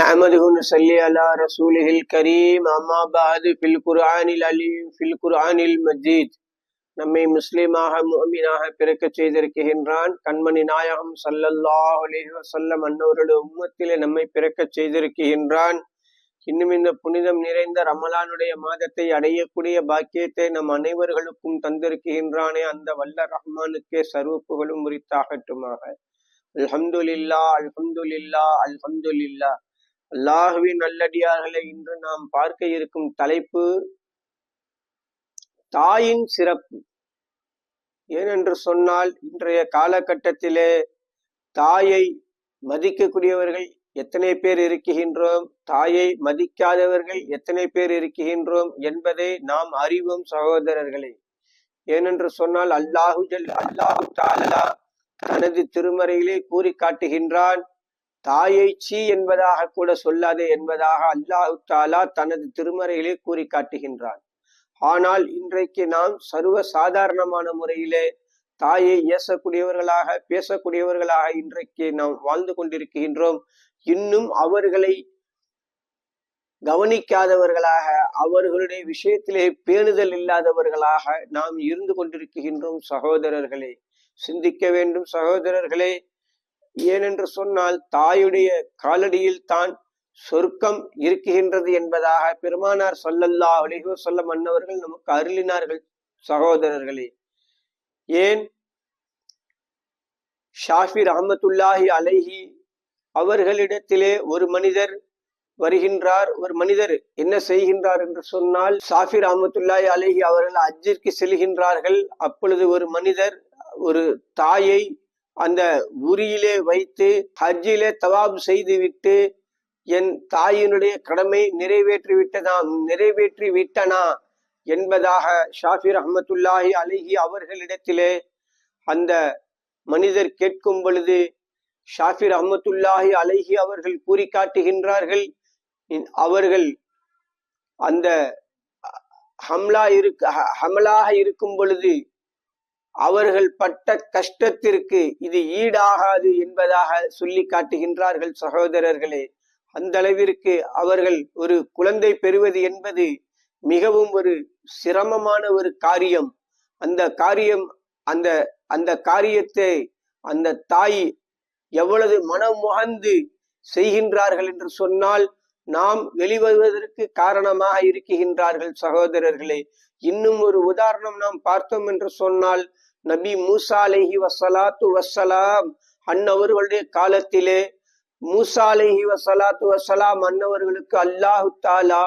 نحمده ونصلي على رسوله الكريم أما بعد في القرآن العليم في القرآن المجيد நம்மை முஸ்லிமாக முஃமினாக பிறக்கச் செய்திருக்கின்றான். கண்மணி நாயகம் ஸல்லல்லாஹு அலைஹி வஸல்லம் அன்னவருடைய உம்மத்திலே நம்மை பிறக்கச் செய்திருக்கின்றான். இன்னும் இந்த புனிதம் நிறைந்த ரமலானுடைய மாதத்தை அடையக்கூடிய பாக்கியத்தை நம் அனைவர்களுக்கும் தந்திருக்கின்றானே அந்த வல்ல ரஹ்மானுக்கே சர்வ புகழும் உரித்தாகட்டுமாக. அல்ஹம்துலில்லாஹ் அல்ஹம்துலில்லாஹ் அல்ஹம்துலில்லாஹ். அல்லாஹுவின் நல்லடியார்களை, இன்று நாம் பார்க்க இருக்கும் தலைப்பு தாயின் சிறப்பு. ஏனென்று சொன்னால், இன்றைய காலகட்டத்திலே தாயை மதிக்கக்கூடியவர்கள் எத்தனை பேர் இருக்கின்றோம், தாயை மதிக்காதவர்கள் எத்தனை பேர் இருக்கின்றோம் என்பதை நாம் அறிவோம் சகோதரர்களே. ஏனென்று சொன்னால், அல்லாஹு தஆலா தனது திருமறையிலே கூறி காட்டுகின்றான். தாயை சீ என்பதாக கூட சொல்லாதே என்பதாக அல்லாஹு தஆலா தனது திருமறையிலே கூறி காட்டுகின்றான். ஆனால் இன்றைக்கு நாம் சர்வ சாதாரணமான முறையிலே தாயை ஏசக்கூடியவர்களாக பேசக்கூடியவர்களாக இன்றைக்கு நாம் வாழ்ந்து கொண்டிருக்கின்றோம். இன்னும் அவர்களை கவனிக்காதவர்களாக, அவர்களுடைய விஷயத்திலே பேணுதல் இல்லாதவர்களாக நாம் இருந்து கொண்டிருக்கின்றோம் சகோதரர்களே. சிந்திக்க வேண்டும் சகோதரர்களே. ஏனென்று சொன்னால், தாயுடைய காலடியில் தான் சொர்க்கம் இருக்கின்றது என்பதாக பெருமானார் ஸல்லல்லாஹு அலைஹி வஸல்லம் அன்னவர்கள் நமக்கு அருளினார்கள் சகோதரர்களே. ஏன் ஷாஃபி ரஹ்மத்துல்லாஹி அலைஹி அவர்களிடத்திலே ஒரு மனிதர் வருகின்றார். ஒரு மனிதர் என்ன செய்கின்றார் என்று சொன்னால், ஷாஃபி ரஹ்மத்துல்லாஹி அலைஹி அவர்கள் ஹஜ்ஜிற்கு செல்கின்றார்கள். அப்பொழுது ஒரு மனிதர் ஒரு தாயை அந்த உரியிலே வைத்து ஹஜ்ஜிலே தவாப் செய்துவிட்டு, என் தாயினுடைய கடமை நிறைவேற்றி விட்டனா என்பதாக ஷாஃபி ரஹ்மத்துல்லாஹி அலைஹி அவர்களிடத்திலே அந்த மனிதர் கேட்கும் பொழுது, ஷாஃபி ரஹ்மத்துல்லாஹி அலைஹி அவர்கள் கூறி காட்டுகின்றார்கள், அவர்கள் அந்த ஹம்லாக இருக்கும் பொழுது அவர்கள் பட்ட கஷ்டத்திற்கு இது ஈடாகாது என்பதாக சொல்லி காட்டுகின்றார்கள் சகோதரர்களே. அந்த அளவிற்கு அவர்கள் ஒரு குழந்தை பெறுவது என்பது மிகவும் ஒரு சிரமமான ஒரு காரியம். அந்த காரியத்தை அந்த தாய் எவ்வளவு மனம் முகந்து செய்கின்றார்கள் என்று சொன்னால், நாம் வெளிவருவதற்கு காரணமாக இருக்கின்றார்கள் சகோதரர்களே. இன்னும் ஒரு உதாரணம் நாம் பார்த்தோம் என்று சொன்னால், நபி மூசா அலைஹி வஸ்ஸலாத்து வஸ்ஸலாம் அன்னவர்களுடைய காலத்திலே மூசா அலைஹி வஸ்ஸலாத்து வஸ்ஸலாம் அன்னவர்களுக்கு அல்லாஹு தஆலா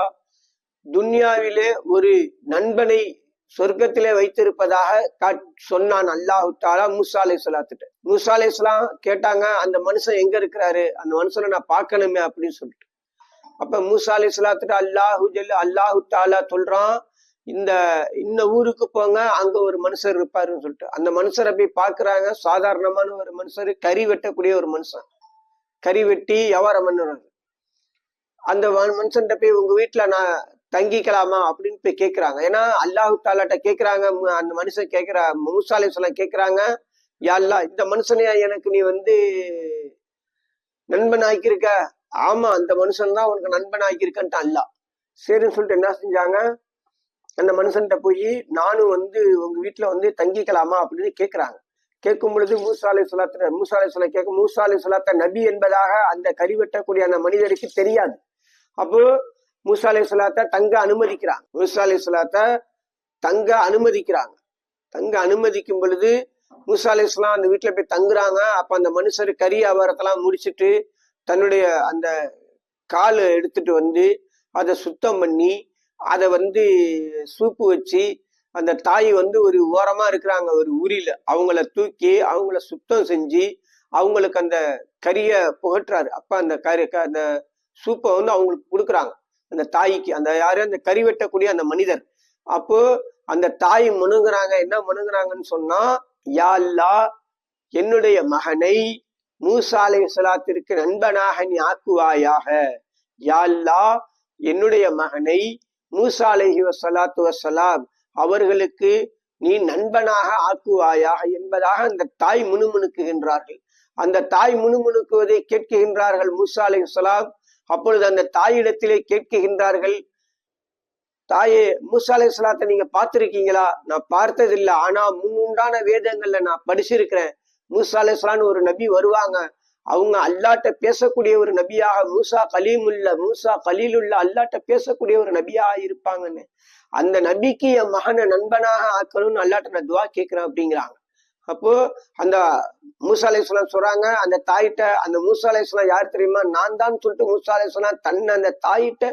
துன்யாவிலே ஒரு நண்பனை சொர்க்கத்திலே வைத்திருப்பதாக சொன்னான் அல்லாஹு தஆலா மூசா அலைஹிஸ்ஸலாத்துட்ட. மூசா அலைஹிஸ்ஸலாம் கேட்டாங்க, அந்த மனுஷன் எங்க இருக்கிறாரு, அந்த மனுஷனை நான் பார்க்கணுமே அப்படின்னு சொல்லிட்டு. அப்ப மூசா அலைஹிஸ்ஸலாத்துட்ட அல்லாஹு தஆலா சொல்றான், இந்த ஊருக்கு போங்க, அங்க ஒரு மனுஷர் இருப்பாருன்னு சொல்லிட்டு. அந்த மனுஷரை போய் பாக்குறாங்க. சாதாரணமான ஒரு மனுஷர், கறி வெட்டக்கூடிய ஒரு மனுஷன், கறி வெட்டி வியாபாரம் பண்ணுறாரு. அந்த மனுஷன்கிட்ட போய் உங்க வீட்டுல நான் தங்கிக்கலாமா அப்படின்னு போய் கேட்கிறாங்க. ஏன்னா அல்லாஹு தஆலாட்ட கேட்கிறாங்க. அந்த மனுஷன் மூசா அலைஹிஸ்ஸலாம் கேட்கிறாங்க, யா அல்லாஹ், இந்த மனுஷனையா எனக்கு நீ நண்பன் ஆக்கியிருக்க? ஆமா, அந்த மனுஷன் தான் உனக்கு நண்பன் ஆக்கியிருக்கன்ட்டு அல்லாஹ். சரின்னு சொல்லிட்டு என்ன செஞ்சாங்க, அந்த மனுஷன்கிட்ட போய் நானும் உங்க வீட்டுல தங்கிக்கலாமா அப்படின்னு கேட்கிறாங்க. கேட்கும் பொழுது மூசா அலைஹிஸ்ஸலாத்த நபி என்பதாக அந்த கறி வெட்டக்கூடிய அந்த மனிதருக்கு தெரியாது. அப்போ மூசா அலைஹிஸ்ஸலாத்த தங்க அனுமதிக்கிறாங்க. தங்க அனுமதிக்கும் பொழுது மூசா அலைஹிஸ்ஸலாம் அந்த வீட்டுல போய் தங்குறாங்க. அப்ப அந்த மனுஷர் கறி வியாபாரத்தெல்லாம் முடிச்சுட்டு தன்னுடைய அந்த காலை எடுத்துட்டு அதை சுத்தம் பண்ணி அதை சூப்பு வச்சு, அந்த தாய் ஒரு ஓரமா இருக்கிறாங்க ஒரு உரியில, அவங்கள தூக்கி அவங்கள சுத்தம் செஞ்சு அவங்களுக்கு அந்த கறியை புகட்டுறாரு. அப்ப அந்த சூப்பை அவங்களுக்கு கொடுக்குறாங்க அந்த தாய்க்கு. அந்த கறி வெட்டக்கூடிய அந்த மனிதர். அப்போ அந்த தாய் என்ன முணுங்குறாங்கன்னு சொன்னா, யா அல்லாஹ், என்னுடைய மகனை மூசா அலைஹிஸ்ஸலாத்திற்கு நண்பனாக நீ ஆக்குவாயாக. யா அல்லாஹ், என்னுடைய மகனை மூசா அலைஹி வஸ்ஸலாத்து வஸ்ஸலாம் அவர்களுக்கு நீ நண்பனாக ஆக்குவாயாக என்பதாக அந்த தாய் முணுமுணுக்குகின்றார்கள். அந்த தாய் முணுமுணுக்குவதை கேட்கின்றார்கள் மூசா அலைஹிஸ்ஸலாம். அப்பொழுது அந்த தாயிடத்திலே கேட்குகின்றார்கள், தாயே, மூசா அலைஹிஸ்ஸலாத்தை நீங்க பார்த்திருக்கீங்களா? நான் பார்த்ததில்லை, ஆனா முன்னுண்டான வேதங்கள்ல நான் படிச்சிருக்கிறேன். மூசா அலைஹிஸ்ஸலாம்னு ஒரு நபி வருவாங்க, அவங்க அல்லாட்ட பேசக்கூடிய ஒரு நபியாக, மூசா கலீலுல்ல அல்லாட்ட பேசக்கூடிய ஒரு நபியாக இருப்பாங்கன்னு. அந்த நபிக்கு என் மகனை நண்பனாக ஆக்கணும்னு அல்லாட்ட நான் துவா கேட்கிறேன் அப்படிங்கிறாங்க. அப்போ அந்த மூசா அலைஹிஸ்ஸலாம் சொல்றாங்க அந்த தாயிட்ட, அந்த மூசா அலைஹிஸ்ஸலாம் யார் தெரியுமா? நான் தான் சொல்லிட்டு மூசா அலைஹிஸ்ஸலாம் தன்னை அந்த தாயிட்ட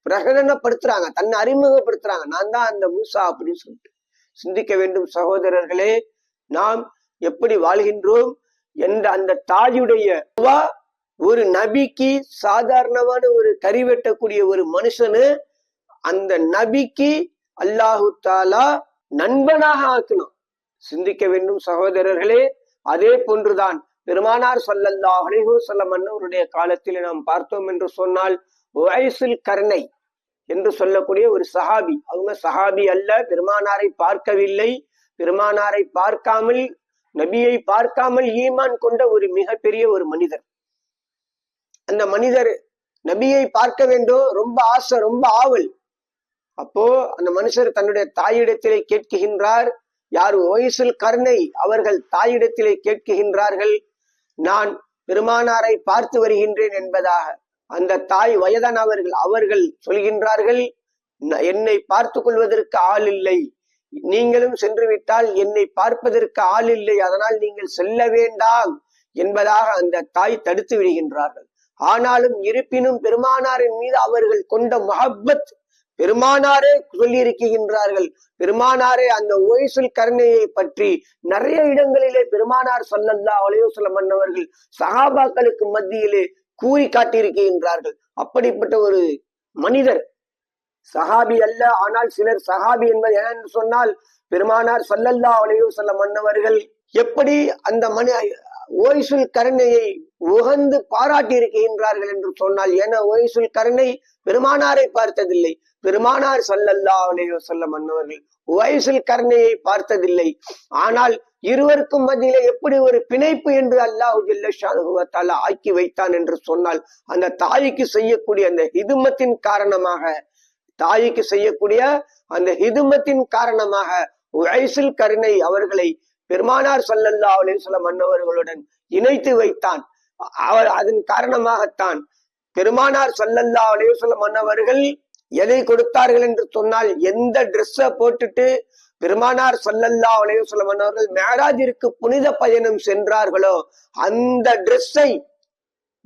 பிரகடனப்படுத்துறாங்க, தன்னை அறிமுகப்படுத்துறாங்க, நான் தான் அந்த மூசா அப்படின்னு சொல்லிட்டு. சிந்திக்க வேண்டும் சகோதரர்களே, நாம் எப்படி வாழ்கின்றோம் என்ற அந்த தாயுடைய ஒரு நபிக்கு, சாதாரணமான ஒரு கறி வெட்டக்கூடிய ஒரு மனுஷனு அந்த நபிக்கு அல்லாஹு தாலா நண்பனாக ஆக்கணும். சிந்திக்க வேண்டும் சகோதரர்களே. அதே போன்றுதான் பெருமானார் ஸல்லல்லாஹு அலைஹி வஸல்லம் அன்னவருடைய காலத்தில் நாம் பார்த்தோம் என்று சொன்னால், உவைசுல் கர்னை என்று சொல்லக்கூடிய ஒரு சஹாபி, அவங்க சஹாபி அல்ல, பெருமானாரை பார்க்கவில்லை, பெருமானாரை பார்க்காமல், நபியை பார்க்காமல் ஈமான் கொண்ட ஒரு மிகப்பெரிய ஒரு மனிதர். அந்த மனிதர் நபியை பார்க்க வேண்டும், ரொம்ப ஆசை, ரொம்ப ஆவல். அப்போ அந்த மனுஷர் தன்னுடைய தாயிடத்திலே கேட்குகின்றார். யார்? உவைசுல் கர்னை அவர்கள் தாயிடத்திலே கேட்குகின்றார்கள், நான் பெருமானாரை பார்த்து வருகின்றேன் என்பதாக. அந்த தாய் வயதானவர்கள், அவர்கள் சொல்கின்றார்கள், என்னை பார்த்து கொள்வதற்கு ஆள் இல்லை, நீங்களும் சென்று விட்டால் என்னை பார்ப்பதற்கு ஆள் இல்லை, அதனால் நீங்கள் செல்ல வேண்டாம் என்பதாக அந்த தாய் தடுத்து விடுகின்றார்கள். ஆனாலும் இருப்பினும் பெருமானாரின் மீது அவர்கள் கொண்ட மஹப்பத், பெருமானாரே சொல்லி இருக்கின்றார்கள். பெருமானாரே அந்த உவைசுல் கர்னையை பற்றி நிறைய இடங்களிலே பெருமானார் ஸல்லல்லாஹு அலைஹி வஸல்லம் அன்னவர்கள் சஹாபாக்களுக்கு மத்தியிலே கூறி காட்டியிருக்கின்றார்கள். அப்படிப்பட்ட ஒரு மனிதர், சஹாபி அல்ல, ஆனால் சிலர் சஹாபி என்பது ஏன்னு சொன்னால், பெருமானார் ஸல்லல்லாஹு அலைஹி வஸல்லம் அன்னவர்கள் எப்படி அந்த உவைசுல் கர்னையை உகந்து பாராட்டி இருக்கின்றார்கள் என்று சொன்னால், என உவைசுல் கர்னை பெருமானாரை பார்த்ததில்லை, பெருமானார் ஸல்லல்லாஹு அலைஹி வஸல்லம் அன்னவர்கள் உவைசுல் கர்னையை பார்த்ததில்லை. ஆனால் இருவருக்கும் மத்தியிலே எப்படி ஒரு பிணைப்பு என்று அல்லாஹ் ஜல்ல ஷானுஹு வ தஆலா ஆக்கி வைத்தான் என்று சொன்னால், அந்த தாய்க்கு செய்யக்கூடிய அந்த ஹிதுமத்தின் காரணமாக, தாய்க்கு செய்யக்கூடிய அந்த ஹிதுமத்தின் காரணமாக உவைசுல் கர்னை அவர்களை பெருமானார் ஸல்லல்லாஹு அலைஹி வஸல்லம் அன்னவர்களுடன் இணைத்து வைத்தான். அதன் காரணமாகத்தான் பெருமானார் ஸல்லல்லாஹு அலைஹி வஸல்லம் அன்னவர்கள் எதை கொடுத்தார்கள் என்று சொன்னால், எந்த ட்ரெஸ்ஸை போட்டுட்டு பெருமானார் ஸல்லல்லாஹு அலைஹி வஸல்லம் அன்னவர்கள் மேராஜிற்கு புனித பயணம் சென்றார்களோ, அந்த ட்ரெஸ்ஸை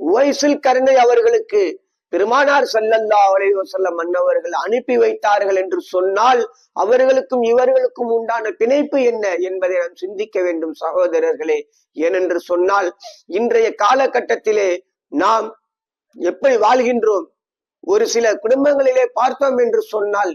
உவைசுல் கர்னை அவர்களுக்கு பெருமானார் ஸல்லல்லாஹு அலைஹி வஸல்லம் அன்னவர்கள் அனுப்பி வைத்தார்கள் என்று சொன்னால், அவர்களுக்கும் இவர்களுக்கும் உண்டான பிணைப்பு என்ன என்பதை நாம் சிந்திக்க வேண்டும் சகோதரர்களே. ஏனென்று சொன்னால், இன்றைய காலகட்டத்திலே நாம் எப்படி வாழ்கின்றோம்? ஒரு சில குடும்பங்களிலே பார்த்தோம் என்று சொன்னால்,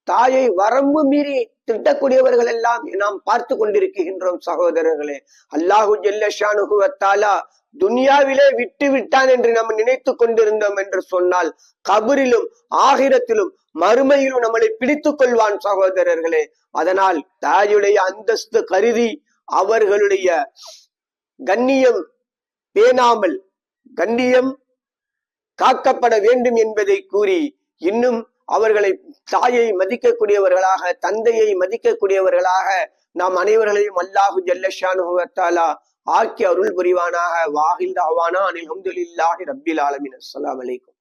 தாயை வரம்பு மீறி திட்டக்கூடியவர்கள் எல்லாம் நாம் பார்த்து கொண்டிருக்கின்றோம் சகோதரர்களே. அல்லாஹு ஜல்ல ஷானுஹு வ தஆலா துனியாவிலே விட்டு விட்டான் என்று நாம் நினைத்து கொண்டிருந்தோம் என்று சொன்னால், கபரிலும் ஆகிரத்திலும் மறுமையிலும் நம்மளை பிடித்துக் கொள்வான் சகோதரர்களே. அதனால் தாயுடைய அந்தஸ்து கருதி அவர்களுடைய கண்ணியம் பேணாமல், கண்ணியம் காக்கப்பட வேண்டும் என்பதை கூறி, இன்னும் அவர்களை தாயை மதிக்கக்கூடியவர்களாக, தந்தையை மதிக்கக்கூடியவர்களாக நாம் அனைவர்களையும் அல்லாஹு ஜல்ல ஷானுஹு வ தஆலா ஆக்கி அருள் புரிவானாக. வாஹில் தஅவானா அனில் ஹம்துலில்லாஹி ரப்பில் ஆலமீன். அஸ்ஸலாமு அலைக்கும்.